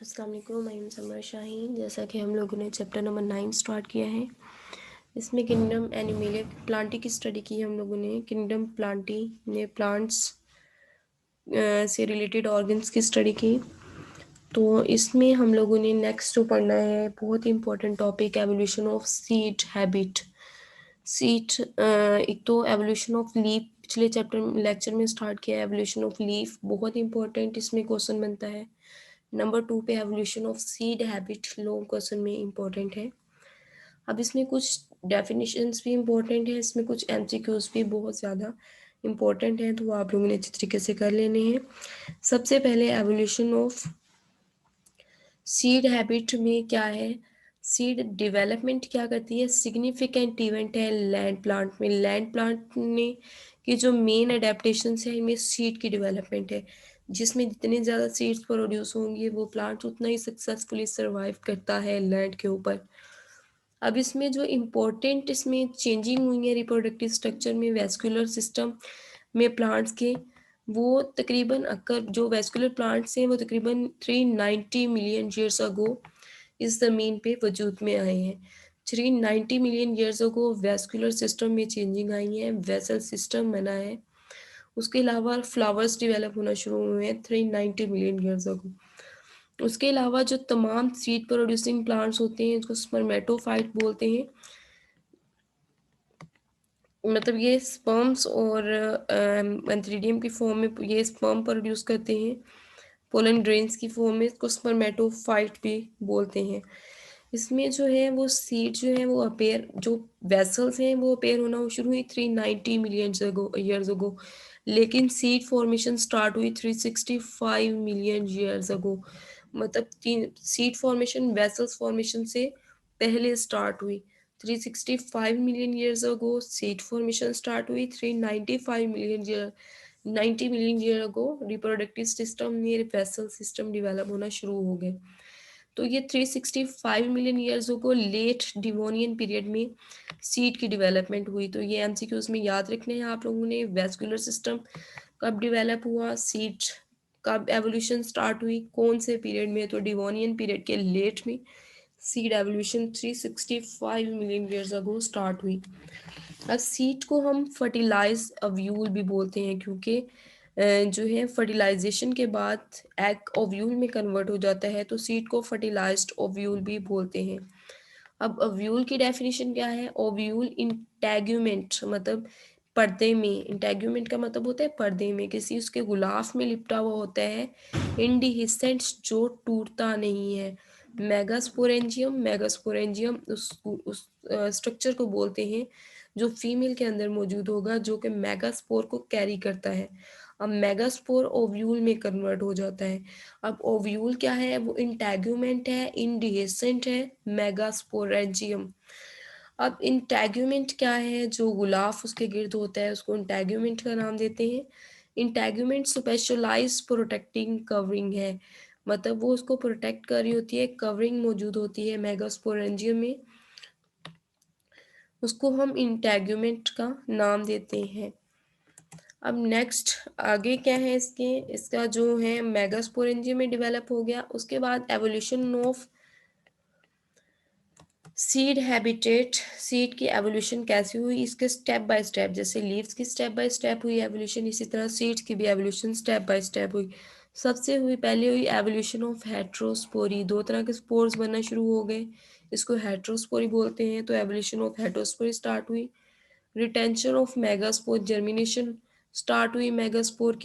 अस्सलाम वालेकुम, मैं समर शाहीन। जैसा कि हम लोगों ने चैप्टर नंबर 9 स्टार्ट किया है, इसमें किंगडम एनिमेलिया प्लांटी की स्टडी की है हम लोगों ने। किंगडम प्लांटी ने प्लांट्स से रिलेटेड ऑर्गन्स की स्टडी की। तो इसमें हम लोगों ने नेक्स्ट जो पढ़ना है, बहुत ही important topic, evolution of seed habit. Seed एक तो एवोल्यूशन ऑफ लीफ पिछले चैप्टर लेक्चर में स्टार्ट किया है। एवोल्यूशन ऑफ लीफ बहुत इंपॉर्टेंट इसमें क्वेश्चन बनता है। नंबर 2 पे evolution of seed habit long question में इंपॉर्टेंट है। अब इसमें कुछ डेफिनेशंस भी इंपॉर्टेंट है, इसमें कुछ एमसीक्यूज भी बहुत ज़्यादा इंपॉर्टेंट है, तो आप लोगों ने अच्छी तरीके से कर लेने हैं। सबसे पहले एवोल्यूशन ऑफ सीड हैबिट में क्या है, सीड डेवलपमेंट क्या करती है, सिग्निफिकेंट इवेंट है लैंड प्लांट में। लैंड प्लांट ने की जो मेन अडेप्टेशन है इनमें सीड की डेवलपमेंट है, जिसमें जितने ज़्यादा सीड्स प्रोड्यूस होंगे वो प्लांट उतना ही सक्सेसफुली सर्वाइव करता है लैंड के ऊपर। अब इसमें जो इम्पोर्टेंट इसमें चेंजिंग हुई है रिप्रोडक्टिव स्ट्रक्चर में, वेस्कुलर सिस्टम में प्लांट्स के, वो तकरीबन अकर जो वेस्कुलर प्लांट्स हैं वो तकरीबन 390 मिलियन ईयर्स अगो इस ज़मीन पे वजूद में आए हैं। 390 million years ago vascular system में चेंजिंग आई है, वेसल सिस्टम बना है। उसके अलावा फ्लावर्स डेवलप होना शुरू हुए हैं 390 मिलियन ईयर्स अगो। उसके अलावा जो तमाम सीड प्रोड्यूसिंग प्लांट्स होते हैं इसको स्पर्मेटोफाइट बोलते हैं। मतलब ये स्पर्म्स और एंथ्रीडियम की फॉर्म में ये स्पर्म प्रोड्यूस करते हैं, पोलन ग्रेन्स की फॉर्म में, इसको स्पर्मेटोफाइट भी बोलते हैं। इसमें जो है वो सीड जो है वो अपेयर, जो वेसल्स हैं वो अपेयर होना शुरू हुई 390 मिलियन ईयर्स अगो, लेकिन सीड फॉर्मेशन स्टार्ट हुई 365 मिलियन ईयर्स अगो। मतलब तीन सीड फॉर्मेशन वेसल्स फॉर्मेशन से पहले स्टार्ट हुई। 365 million years ago seed formation start हुई। 395 million year 90 million year ago reproductive system में वेसल सिस्टम डेवलप होना शुरू हो गए। तो ये 365 मिलियन ईयर्स को लेट डिवोनियन पीरियड में सीड की डेवलपमेंट हुई। तो ये एमसीक्यूज में याद रखने हैं आप लोगों ने। वेस्कुलर सिस्टम कब डेवलप हुआ, सीड कब एवोल्यूशन स्टार्ट हुई, कौन से पीरियड में, तो डिवोनियन पीरियड के लेट में seed evolution 365 million years ago start हुई। अब सीड को हम फर्टिलाइज ओव्यूल भी बोलते हैं, क्योंकि जो है फर्टिलाइजेशन के बाद एग ओव्यूल में कन्वर्ट हो जाता है, तो सीड को फर्टिलाइज्ड ओव्यूल भी बोलते हैं। अब ओव्यूल की डेफिनेशन क्या है, ओव्यूल इंटेग्यूमेंट मतलब पर्दे में, इंटेग्यूमेंट का मतलब होता है पर्दे में, किसी उसके गुलाफ में लिपटा हुआ होता है, इंडिहिसेंट जो टूटता नहीं है। मेगास्पोरेंजियम, मेगास्पोरेंजियम उस स्ट्रक्चर को बोलते हैं जो फीमेल के अंदर मौजूद होगा, जो कि मेगास्पोर को कैरी करता है। अब मेगास्पोर ओव्यूल में कन्वर्ट हो जाता है। अब ओव्यूल क्या है, वो इंटेग्यूमेंट है, इंडिहेसेंट है, मेगास्पोरेंजियम। अब इंटेग्यूमेंट क्या है, जो गुलाफ उसके गिर्द होता है उसको इंटेग्यूमेंट का नाम देते हैं। इंटेग्यूमेंट स्पेशलाइज प्रोटेक्टिंग कवरिंग है, मतलब वो उसको प्रोटेक्ट कर रही होती है, कवरिंग मौजूद होती है मेगास्पोरेंजियम में, उसको हम इंटेग्यूमेंट का नाम देते हैं। अब नेक्स्ट आगे क्या है इसके, इसका जो है मेगास्पोरेंजियम में डेवलप हो गया। उसके बाद evolution of seed habitat, seed की एवोल्यूशन कैसे हुई, इसके स्टेप बाय स्टेप, जैसे लीव्स की स्टेप बाय स्टेप हुई एवोल्यूशन, इसी तरह सीड्स की भी एवोल्यूशन स्टेप बाय स्टेप हुई। सबसे पहले हुई एवोल्यूशन ऑफ हेट्रोस्पोरी, दो तरह के स्पोर्स बनना शुरू हो गए, इसको हेट्रोस्पोरी बोलते हैं। तो एवोल्यूशन ऑफ हेट्रोस्पोरी स्टार्ट हुई। Retention of megaspore, germination start हुई मेगास्पोर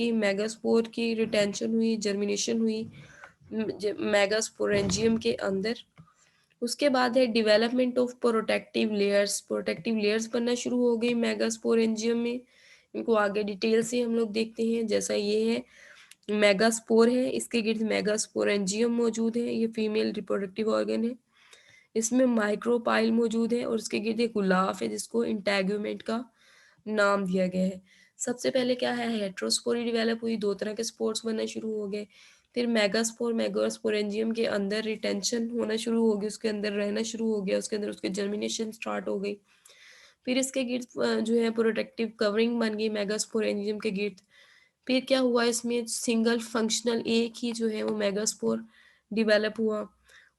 की रिटेंशन हुई, जर्मिनेशन हुई मेगास्पोरेंजियम के अंदर। उसके बाद है development of protective layers, protective layers बनना शुरू हो गई मेगास्पोरेंजियम में। इनको आगे डिटेल से हम लोग देखते हैं। जैसा ये है मेगास्पोर है, इसके गिर्द मेगास्पोरेंजियम मौजूद है, ये फीमेल रिप्रोडक्टिव ऑर्गन है। इसमें माइक्रोपाइल मौजूद है और उसके गिर्द एक गुलाफ है जिसको इंटेग्यूमेंट का नाम दिया गया है। सबसे पहले क्या है, हेट्रोस्पोरी डेवलप हुई, दो तरह के स्पोर्स बनना शुरू हो गए। फिर मेगास्पोर, मेगास्पोरेंजियम के अंदर रिटेंशन होना शुरू हो गई, उसके अंदर रहना शुरू हो गया, उसके अंदर उसकी जर्मिनेशन स्टार्ट हो गई। फिर इसके गिर्द जो है प्रोटेक्टिव कवरिंग बन गई मेगास्पोरेंजियम के गिर्द। फिर क्या हुआ, इसमें सिंगल फंक्शनल एक ही जो है वो मेगास्पोर डिवेलप हुआ।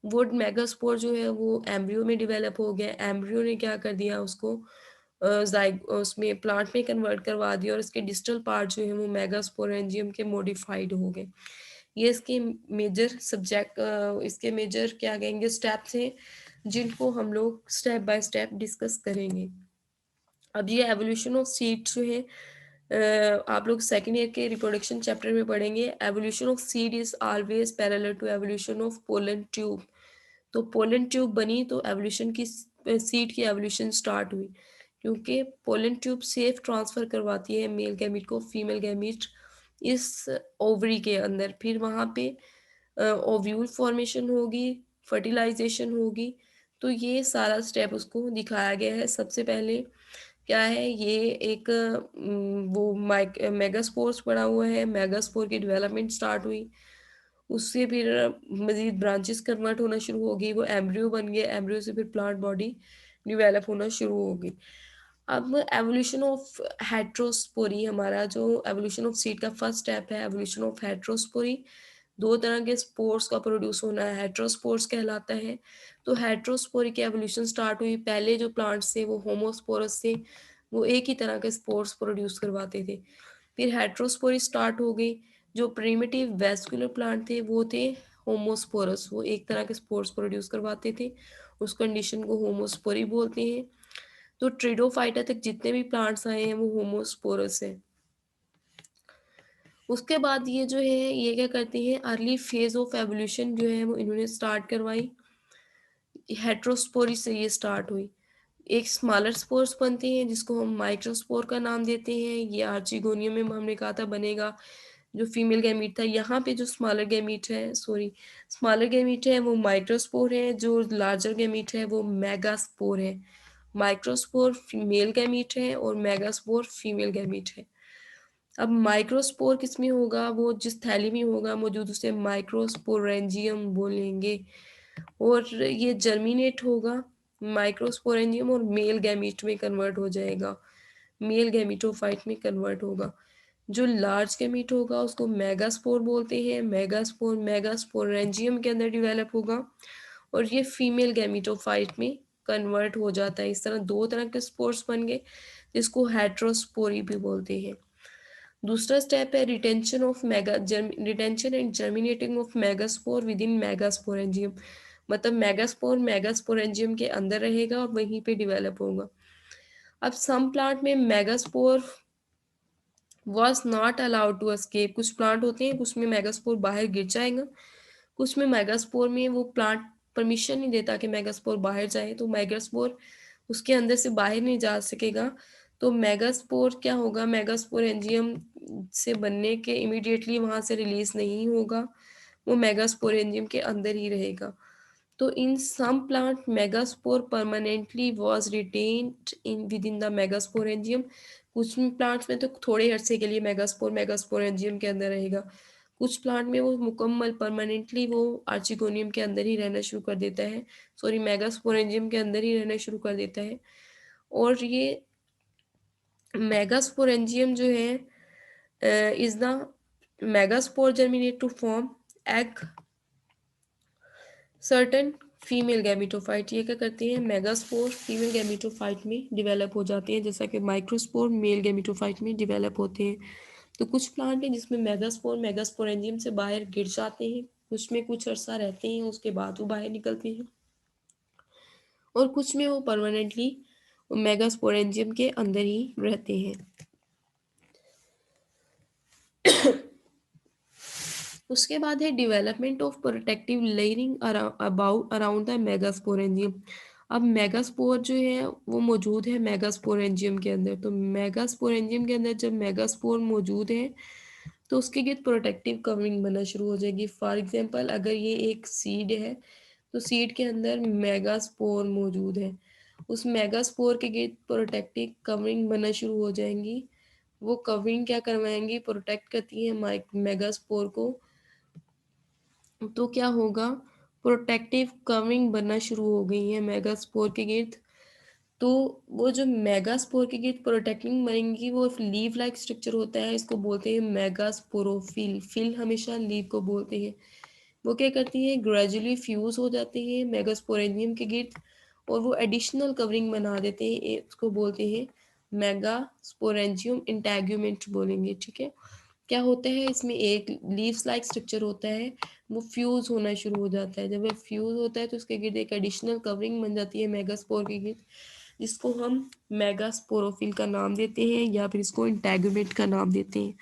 वो मेगास्पोर जो है वो एम्ब्रियो में डिवेलप हो गया। एम्ब्रियो ने क्या कर दिया उसको उसमें प्लांट में कन्वर्ट करवा दिया और इसके डिस्टल पार्ट जो है वो मेगास्पोरेंजियम के मॉडिफाइड हो गए। ये इसके मेजर सब्जेक्ट इसके मेजर क्या कहेंगे स्टेप्स हैं जिनको हम लोग स्टेप बाय स्टेप डिस्कस करेंगे। अब ये एवोल्यूशन ऑफ सीड जो है आप लोग सेकेंड ईयर के रिप्रोडक्शन चैप्टर में पढ़ेंगे। Evolution of seed is always parallel to evolution of pollen tube. तो पोलन ट्यूब बनी तो एवोल्यूशन की सीड की एवोल्यूशन स्टार्ट हुई, क्योंकि पोलन ट्यूब सेफ ट्रांसफर करवाती है मेल गैमीट को फीमेल गैमीट इस ओवरी के अंदर। फिर वहाँ पे ओव्यूल फॉर्मेशन होगी, फर्टिलाइजेशन होगी। तो ये सारा स्टेप उसको दिखाया गया है। सबसे पहले क्या है ये एक वो माइक मेगास्पोर्स पड़ा हुआ है, मेगास्पोर की डेवलपमेंट स्टार्ट हुई, उससे फिर मजीद ब्रांचेस कन्वर्ट होना शुरू हो गई, वो एम्ब्रियो बन गए, एम्ब्रियो से फिर प्लांट बॉडी डिवेलप होना शुरू हो गई। अब एवोल्यूशन ऑफ हेट्रोस्पोरी, हमारा जो एवोल्यूशन ऑफ सीड का फर्स्ट स्टेप है एवोल्यूशन ऑफ हेट्रोस्पोरी। दो तरह के स्पोर्स का प्रोड्यूस होना है, हेट्रोस्पोर्स कहलाता है। तो हेट्रोस्पोरी की एवोल्यूशन स्टार्ट हुई। पहले जो प्लांट्स थे वो होमोस्पोरस थे, वो एक ही तरह के स्पोर्स प्रोड्यूस करवाते थे। फिर हेट्रोस्पोरी स्टार्ट हो गई। जो प्रिमिटिव वेस्कुलर प्लांट थे वो थे होमोस्पोरस, वो एक तरह के स्पोर्स प्रोड्यूस करवाते थे। उस कंडीशन को होमोस्पोरी बोलते हैं। तो ट्रिडोफाइटा तक जितने भी प्लांट्स आए हैं वो होमोस्पोरस है। उसके बाद ये जो है ये क्या करते हैं अर्ली फेज ऑफ एवोल्यूशन जो है वो इन्होंने स्टार्ट करवाई। हेट्रोस्पोरी से ये स्टार्ट हुई। एक स्मॉलर स्पोर्स बनते हैं जिसको हम माइक्रोस्पोर का नाम देते हैं। ये आर्चिगोनियम में हमने कहा था बनेगा। जो फीमेल गैमीट था यहाँ पे जो स्मॉलर गैमीट है सॉरी स्मॉलर गैमीट है वो माइक्रोस्पोर है, जो लार्जर गैमीट है वो मेगास्पोर है। माइक्रोस्पोर मेल गैमीट है और मेगास्पोर फीमेल गैमीट है। अब माइक्रोस्पोर किसमें होगा, वो जिस थैली में होगा मौजूद उसे माइक्रोस्पोरेंजियम बोलेंगे। और ये जर्मिनेट होगा माइक्रोस्पोरेंजियम और मेल गैमीट में कन्वर्ट हो जाएगा, मेल गैमीटोफाइट में कन्वर्ट होगा। जो लार्ज गैमीट होगा उसको मेगास्पोर बोलते हैं। मेगास्पोर मेगास्पोरेंजियम के अंदर डिवेलप होगा और ये फीमेल गैमीटोफाइट में कन्वर्ट हो जाता है। इस तरह दो तरह के स्पोर्स बन गए जिसको हेट्रोस्पोरी भी बोलते हैं। दूसरा स्टेप है retention of retention and germinating of megaspore within megasporangium. मतलब मेगास्पोर मेगास्पोरेंजियम के अंदर रहेगा और वहीं पे डिवेलप होगा। अब सम प्लांट में megaspore was not allowed to escape. कुछ प्लांट होते हैं उसमें मेगास्पोर बाहर गिर जाएगा, कुछ में मेगास्पोर में वो प्लांट परमिशन नहीं देता कि मेगास्पोर बाहर जाए, तो मेगास्पोर उसके अंदर से बाहर नहीं जा सकेगा। तो मेगास्पोर क्या होगा, मेगास्पोर एंजियम से बनने के इमीडिएटली वहां से रिलीज नहीं होगा, वो मेगास्पोर एंजियम के अंदर ही रहेगा। तो in some plant megaspore permanently was retained in within the megasporangium. कुछ प्लांट्स में तो थोड़े अरसे के लिए मेगास्पोरेंजियम के अंदर रहेगा, कुछ प्लांट में वो मुकम्मल परमानेंटली वो आर्चिगोनियम के अंदर ही रहना शुरू कर देता है, सॉरी मेगास्पोरेंजियम के अंदर ही रहना शुरू कर देता है। और ये मेगास्पोरेंजियम जो है is the megaspore germinate to form egg certain female gametophyte. ये क्या करते हैं मेगास्पोर फीमेल गैमेटोफाइट में डिवेलप हो जाते हैं, जैसा कि माइक्रोस्पोर मेल गैमेटोफाइट में डिवेलप होते हैं। तो कुछ प्लांट हैं जिसमें मेगास्पोर मेगास्पोरेंजियम से बाहर गिर जाते हैं, कुछ में कुछ अरसा रहते हैं उसके बाद वो बाहर निकलते हैं, और कुछ में वो परमानेंटली मेगास्पोरेंजियम के अंदर ही रहते हैं। उसके बाद है development of protective layering about around the megasporangium. अब मेगास्पोर जो है वो मौजूद है मेगास्पोरेंजियम के अंदर। तो मेगास्पोरेंजियम के अंदर जब मेगास्पोर मौजूद है तो उसके गिर्द प्रोटेक्टिव कवरिंग बनना शुरू हो जाएगी। फॉर एग्जांपल अगर ये एक सीड है तो सीड के अंदर मेगास्पोर मौजूद है, उस मेगास्पोर के गिर्द प्रोटेक्टिव कवरिंग बनना शुरू हो जाएंगी। वो कवरिंग क्या करवाएंगी, प्रोटेक्ट करती है मेगास्पोर को। तो क्या होगा, प्रोटेक्टिव कवरिंग बनना शुरू हो गई है मेगास्पोर के गिर्द। तो वो जो मेगास्पोर के गिर्द प्रोटेक्टिंग बनेंगी वो लीव लाइक स्ट्रक्चर होता है, इसको बोलते हैं मेगास्पोरोफिल। फिल हमेशा लीव को बोलते हैं। वो क्या करती हैं, ग्रेजुअली फ्यूज हो जाते हैं मेगास्पोरेंजियम के गिर्द और वो एडिशनल कवरिंग बना देते हैं, उसको बोलते हैं मेगास्पोरेंजियम इंटेगुमेंट बोलेंगे, ठीक है। क्या होता है इसमें, एक लीव्स लाइक स्ट्रक्चर होता है, वो फ्यूज होना शुरू हो जाता है। जब वो फ्यूज होता है तो उसके गिर्द एक एडिशनल कवरिंग बन जाती है मेगास्पोर के गिर्द, जिसको हम मेगास्पोरोफिल का नाम देते हैं या फिर इसको इंटेगुमेंट का नाम देते हैं।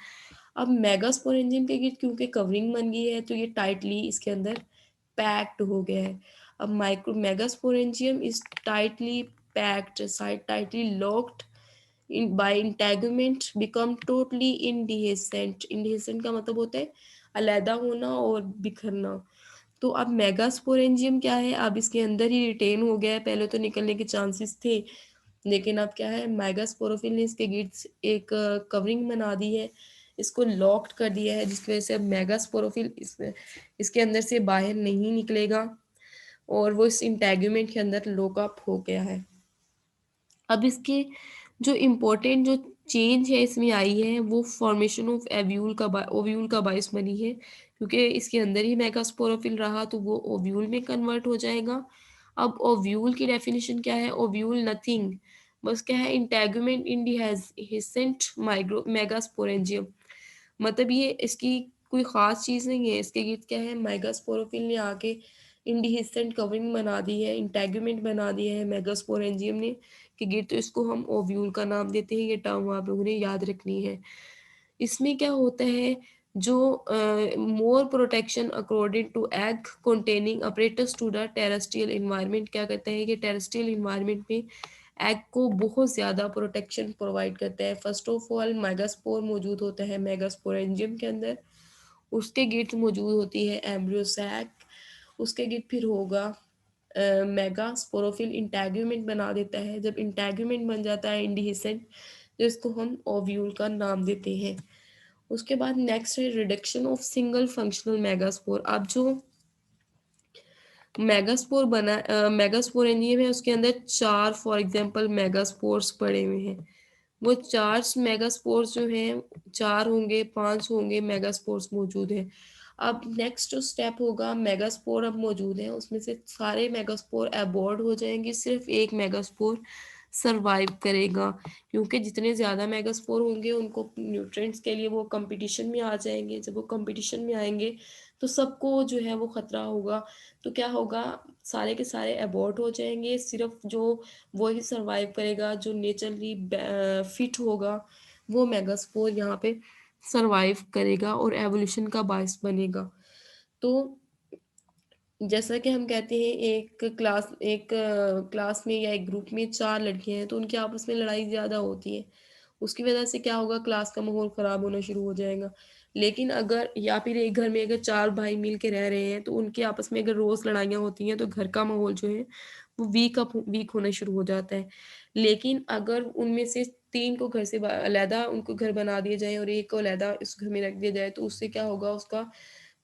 अब मेगास्पोरेंजियम के गिर्द क्योंकि कवरिंग बन गई है तो ये टाइटली इसके अंदर पैक्ड हो गया है। अब micro megasporangium is tightly packed, side tightly locked in by integument become totally indehiscent. Indehiscent का मतलब होता है अलैदा होना और बिखरना। तो अब मेगास्पोरेंजियम क्या है, अब इसके अंदर ही रिटेन हो गया है, पहले तो निकलने के चांसेस थे, लेकिन अब क्या है, मेगास्पोरोफिल ने इसके गिर्द एक कवरिंग बना दी है, इसको लॉक्ड कर दिया है, जिसकी वजह से अब मेगास्पोरोफिल इसके अंदर से बाहर नहीं निकलेगा और वो इस इंटेगुमेंट के अंदर लॉकअप हो गया है। अब इसके जो इम्पोर्टेंट जो चेंज है इसमें आई है वो फॉर्मेशन ऑफ ओव्यूल का बायस बनी है, क्योंकि इसके अंदर ही मेगास्पोरोफिल रहा तो वो ओव्यूल में कन्वर्ट हो जाएगा। अब ओव्यूल की डेफिनेशन क्या है, ओव्यूल नथिंग, बस क्या है, इंटेगुमेंट इन दी हिसेंट माइग्रो मेगास्पोरेंजियम, मतलब ये इसकी कोई ख़ास चीज़ नहीं है। इसके गिर्द क्या है, मेगास्पोरोफिल ने आके इंडिहिसेंट कवरिंग बना दी है, इंटेगुमेंट बना दिया है मेगास्पोरेंजियम ने के गिर्द, तो इसको हम ओव्यूल का नाम देते हैं। ये टर्म आप लोगों ने याद रखनी है। इसमें क्या होता है, जो more protection according to egg containing apparatus to the terrestrial environment, क्या करता है कि टेरेस्ट्रियल इन्वायरमेंट में एग को बहुत ज़्यादा प्रोटेक्शन प्रोवाइड करता है। फर्स्ट ऑफ ऑल मेगास्पोर मौजूद होता है मेगास्पोरेंजियम के अंदर, उसके गिर्द मौजूद होती है एम्ब्रियो सैक, उसके गिर्द फिर होगा मेगास्पोरोफिल इंटेगुमेंट बना देता है। जब इंटेगुमेंट बन जाता है इंडिहिसेंट, तो इसको हम ओव्यूल का नाम देते हैं। उसके बाद नेक्स्ट है reduction of single functional megaspore. अब जो मेगास्पोरेंजियम है उसके अंदर चार फॉर एग्जांपल मेगास्पोर्स पड़े हुए हैं, वो चार मेगास्पोर्स जो हैं, चार होंगे पांच होंगे मेगास्पोर्स मौजूद हैं। अब नेक्स्ट जो स्टेप होगा, मेगास्पोर अब मौजूद है उसमें से सारे मेगास्पोर एबॉर्ड हो जाएंगे, सिर्फ एक मेगास्पोर सरवाइव करेगा, क्योंकि जितने ज़्यादा मेगास्पोर होंगे उनको न्यूट्रिएंट्स के लिए वो कंपटीशन में आ जाएंगे। जब वो कंपटीशन में आएंगे तो सबको जो है वो खतरा होगा, तो क्या होगा, सारे के सारे अबॉर्ट हो जाएंगे, सिर्फ जो वो ही सरवाइव करेगा जो नेचुरली फिट होगा, वो मेगास्पोर यहाँ पे सरवाइव करेगा और एवोल्यूशन का बायस बनेगा। तो जैसा कि हम कहते हैं, एक क्लास में या एक ग्रुप में चार लड़कियां हैं तो उनकी आपस में लड़ाई ज़्यादा होती है, उसकी वजह से क्या होगा, क्लास का माहौल ख़राब होना शुरू हो जाएगा। लेकिन अगर या फिर एक घर में अगर चार भाई मिल के रह रहे हैं तो उनके आपस में अगर रोज़ लड़ाइयाँ होती हैं तो घर का माहौल जो है वो वीक होना शुरू हो जाता है। लेकिन अगर उनमें से तीन को घर से अलहदा उनको घर बना दिया जाए और एक को अलहदा इस घर में रख दिया जाए, तो उससे क्या होगा, उसका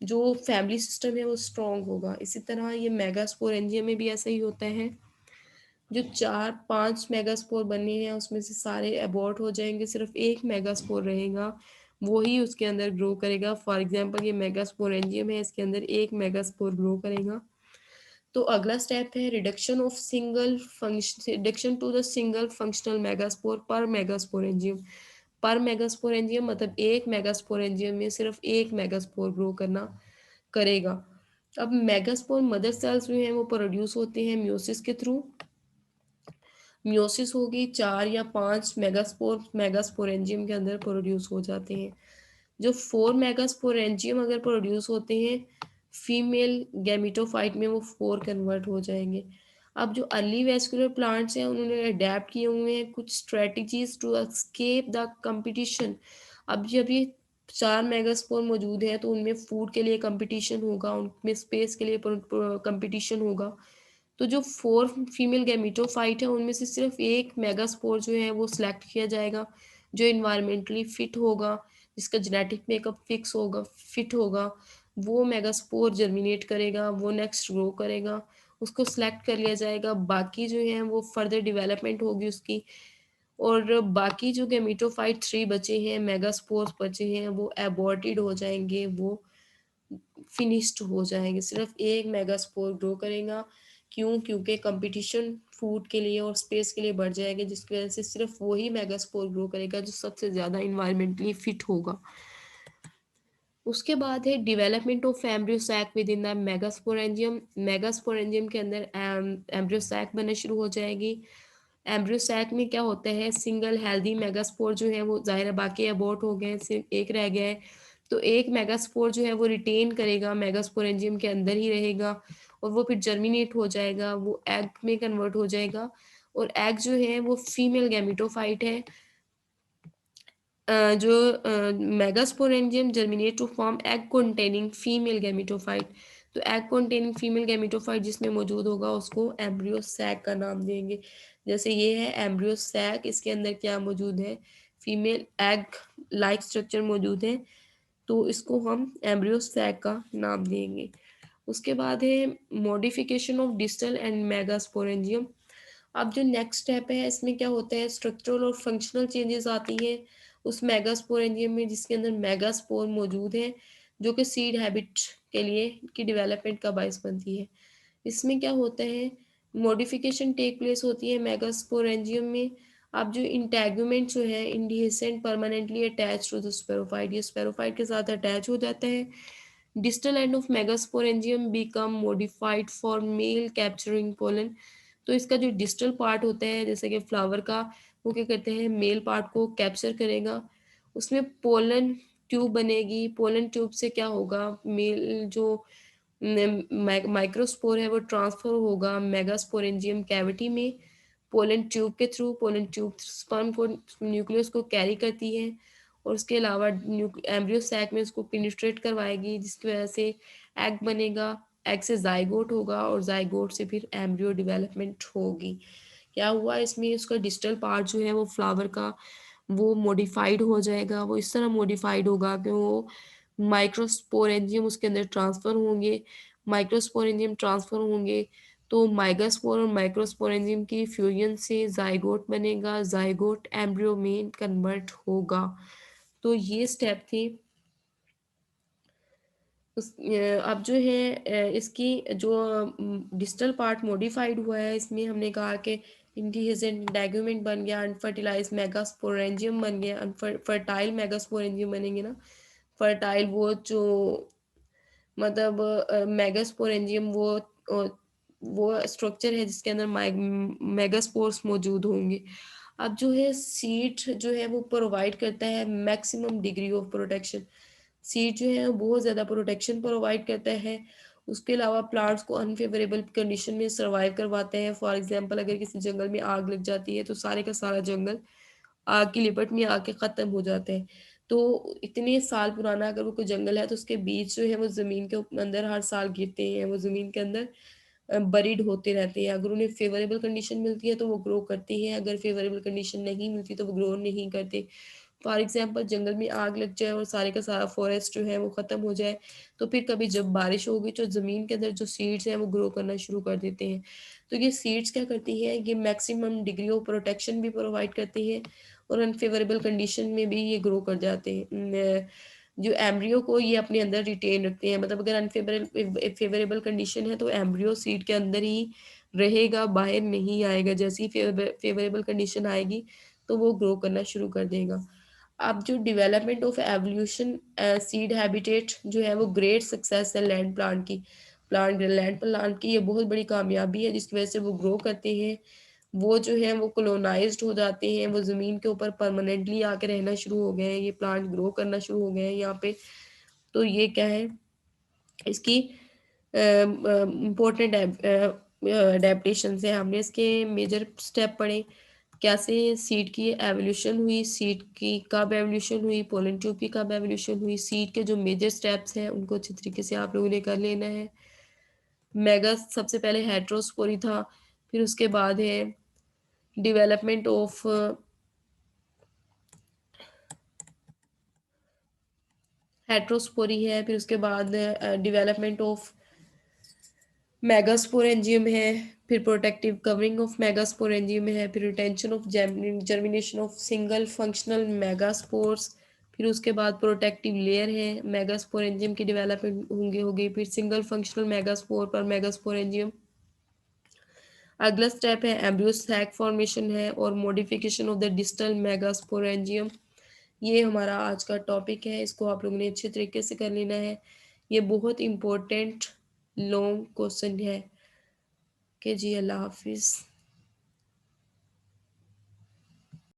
जो फैमिली सिस्टम है वो स्ट्रांग होगा। इसी तरह ये मेगास्पोरेंजियम में भी ऐसा ही होता है, जो चार पांच मेगास्पोर बने हैं उसमें से सारे अबॉर्ट हो जाएंगे, सिर्फ एक मेगास्पोर रहेगा, वो ही उसके अंदर ग्रो करेगा। फॉर एग्जांपल ये मेगास्पोरेंजियम है, इसके अंदर एक मेगास्पोर ग्रो करेगा। तो अगला स्टेप है reduction to the single functional megaspore per megasporangium. Per megasporangium मतलब एक मेगास्पोरेंजियम में सिर्फ एक मेगास्पोर ग्रो करना करेगा। अब मेगास्पोर मदर सेल्स जो हैं वो प्रोड्यूस होते हैं म्योसिस के थ्रू। म्योसिस होगी, चार या पांच मेगास्पोरेंजियम के अंदर प्रोड्यूस हो जाते हैं। जो फोर मेगास्पोरेंजियम अगर प्रोड्यूस होते हैं फीमेल गैमेटोफाइट में, वो फोर कन्वर्ट हो जाएंगे। अब जो अर्ली वेस्कुलर प्लांट्स हैं उन्होंने अडेप्ट किए हुए हैं कुछ strategies to escape the competition. अब जब ये चार मेगास्पोर मौजूद हैं तो उनमें फूड के लिए कंपटीशन होगा, उनमें स्पेस के लिए कंपटीशन होगा। तो जो फोर फीमेल गैमेटोफाइट है उनमें से सिर्फ एक मेगास्पोर जो है वो सिलेक्ट किया जाएगा, जो इन्वायरमेंटली फिट होगा, जिसका जेनेटिक मेकअप फिक्स होगा, फिट होगा, वो मेगास्पोर जर्मिनेट करेगा, वो नेक्स्ट ग्रो करेगा, उसको सिलेक्ट कर लिया जाएगा। बाकी जो है वो फर्दर डेवलपमेंट होगी उसकी, और बाकी जो गैमेटोफाइट थ्री बचे हैं, मेगास्पोर्स बचे हैं, वो एबॉर्टेड हो जाएंगे, वो फिनिश्ड हो जाएंगे, सिर्फ एक मेगास्पोर ग्रो करेगा। क्यों? क्योंकि कंपटीशन फूड के लिए और स्पेस के लिए बढ़ जाएगा, जिसकी वजह से सिर्फ वही मेगास्पोर ग्रो करेगा जो सबसे ज़्यादा इन्वायरमेंटली फिट होगा। उसके बाद है development of embryo sac within the megasporangium. Megasporangium के अंदर एम्ब्रियो सैक बनना शुरू हो जाएगी। एम्ब्रियो सैक में क्या होता है, सिंगल हेल्दी मेगास्पोर जो है वो ज़ाहिर है बाकी अबॉर्ट हो गए, सिर्फ एक रह गया है। तो एक मेगास्पोर जो है वो रिटेन करेगा, मेगास्पोरेंजियम के अंदर ही रहेगा, और वो फिर जर्मिनेट हो जाएगा, वो एग में कन्वर्ट हो जाएगा। और एग जो है वो फीमेल गैमिटोफाइट है। जो megasporangium germinate to form egg containing female gametophyte. तो एग कंटेनिंग फीमेल गैमिटोफाइट जिसमें मौजूद होगा उसको एम्ब्रियो सैक का नाम देंगे। जैसे ये है एम्ब्रियो सैक, इसके अंदर क्या मौजूद है, फीमेल एग लाइक स्ट्रक्चर मौजूद है, तो इसको हम एम्ब्रियो सैक का नाम देंगे। उसके बाद है modification of distal end megasporangium. अब जो नेक्स्ट स्टेप है इसमें क्या होता है, स्ट्रक्चरल और फंक्शनल चेंजेस आती हैं उस मेगास्पोरेंजियम में, जिसके अंदर मेगास्पोर मौजूद है, जो कि सीड हैबिट के लिए की डेवलपमेंट का बायस बनती है। इसमें क्या होता है, मॉडिफिकेशन टेक प्लेस होती है मेगास्पोरेंजियम में। अब जो इंटेगुमेंट जो है indehiscent permanently attach to the sporophyte, ये स्पेरोफाइट के साथ अटैच हो जाता है। Distal end of megasporangium become modified for male capturing pollen. तो इसका जो डिस्टल पार्ट होता है जैसे कि फ्लावर का, वो क्या करते हैं, मेल पार्ट को कैप्चर करेगा, उसमें पोलन ट्यूब बनेगी। पोलन ट्यूब से क्या होगा, मेल जो माइक्रोस्पोर है वो ट्रांसफर होगा मेगास्पोरेंजियम कैविटी में पोलन ट्यूब के थ्रू। पोलन ट्यूब स्पर्म को, न्यूक्लियस को कैरी करती है, और उसके अलावा एम्ब्रियो सैक में उसको पेनिट्रेट करवाएगी, जिसकी वजह से एग बनेगा, एग से जाइगोट होगा, और जाइगोट से फिर एम्ब्रियो डेवलपमेंट होगी। क्या हुआ इसमें, उसका डिस्टल पार्ट जो है वो फ्लावर का वो मॉडिफाइड हो जाएगा। वो इस तरह मॉडिफाइड होगा कि वो माइक्रोस्पोरेंजियम उसके अंदर ट्रांसफ़र होंगे। माइक्रोस्पोरेंजियम ट्रांसफ़र होंगे तो माइगास्पोर और माइक्रोस्पोरेंजियम की फ्यूजन से जाइगोट बनेगा, जाइगोट एम्ब्रियो में कन्वर्ट होगा। तो ये स्टेप थे। अब जो है इसकी जो डिस्टल पार्ट मॉडिफाइड हुआ है, इसमें हमने कहा कि इंडिहिजेंट डैगुमेंट बन गया, अनफर्टिलाइज मेगास्पोरेंजियम बन गया, फर्टाइल मेगास्पोरेंजियम बनेंगे ना। फर्टाइल वो जो मतलब मेगास्पोरेंजियम वो स्ट्रक्चर है जिसके अंदर मेगास्पोर्स मौजूद होंगे। अब जो है सीड जो है वो प्रोवाइड करता है maximum degree of protection. Seed जो है वो बहुत ज़्यादा प्रोटेक्शन प्रोवाइड करता है। उसके अलावा प्लांट्स को अनफेवरेबल कंडीशन में सर्वाइव करवाते हैं। फॉर एग्जांपल अगर किसी जंगल में आग लग जाती है तो सारे का सारा जंगल आग की लिपट में आके ख़त्म हो जाते हैं। तो इतने साल पुराना अगर वो कोई जंगल है तो उसके बीज जो है वो ज़मीन के अंदर हर साल गिरते हैं, वो ज़मीन के अंदर बरीड होते रहते हैं। अगर उन्हें फेवरेबल कंडीशन मिलती है तो वो ग्रो करते हैं, अगर फेवरेबल कंडीशन नहीं मिलती तो वो ग्रो नहीं करते। फॉर एग्जांपल जंगल में आग लग जाए और सारे का सारा फॉरेस्ट जो है वो ख़त्म हो जाए, तो फिर कभी जब बारिश होगी तो ज़मीन के अंदर जो सीड्स हैं वो ग्रो करना शुरू कर देते हैं। तो ये सीड्स क्या करती हैं, ये मैक्सिमम डिग्री ऑफ प्रोटेक्शन भी प्रोवाइड करती हैं, और अनफेवरेबल कंडीशन में भी ये ग्रो कर जाते हैं। जो एम्ब्रियो को ये अपने अंदर रिटेन रखते हैं, मतलब अगर अनफेवरेबल फेवरेबल कंडीशन है तो एम्ब्रियो सीड के अंदर ही रहेगा, बाहर नहीं आएगा। जैसी फेवरेबल कंडीशन आएगी तो वो ग्रो करना शुरू कर देगा। अब जो development of evolution seed habitat जो है वो ग्रेट सक्सेस है लैंड प्लांट की। प्लांट लैंड प्लांट की ये बहुत बड़ी कामयाबी है जिसकी वजह से वो ग्रो करते हैं। वो जो है वो कॉलोनाइज्ड हो जाते हैं, वो ज़मीन के ऊपर परमानेंटली आके रहना शुरू हो गए हैं, ये प्लांट ग्रो करना शुरू हो गए हैं यहाँ पे। तो ये क्या है, इसकी इम्पोर्टेंट अडेप्टेशन है। हमने इसके मेजर स्टेप पढ़े, कैसे सीड की एवोल्यूशन हुई, सीड की कब एवोल्यूशन हुई, पोलन ट्यूब की कब एवोल्यूशन हुई, सीड के जो मेजर स्टेप्स हैं उनको अच्छी तरीके से आप लोगों ने कर लेना है। मेगा सबसे पहले हेट्रोस्पोरी था, फिर उसके बाद है डेवलपमेंट ऑफ हेट्रोस्पोरी है, फिर उसके बाद डेवलपमेंट ऑफ मेगास्पोरेंजियम है, फिर प्रोटेक्टिव कवरिंग ऑफ मेगास्पोरेंजियम है, फिर retention of germination of single functional megaspores, फिर उसके बाद प्रोटेक्टिव लेयर है, मेगास्पोरेंजियम की डेवलपमेंट होगी, फिर single functional megaspore per megasporangium. अगला स्टेप है एम्ब्रियो सैक फॉर्मेशन है और modification of the distal megasporangium. ये हमारा आज का टॉपिक है, इसको आप लोगों ने अच्छे तरीके से कर लेना है। ये बहुत इम्पोर्टेंट लॉन्ग क्वेश्चन है। के जी, अल्लाह हाफिज़।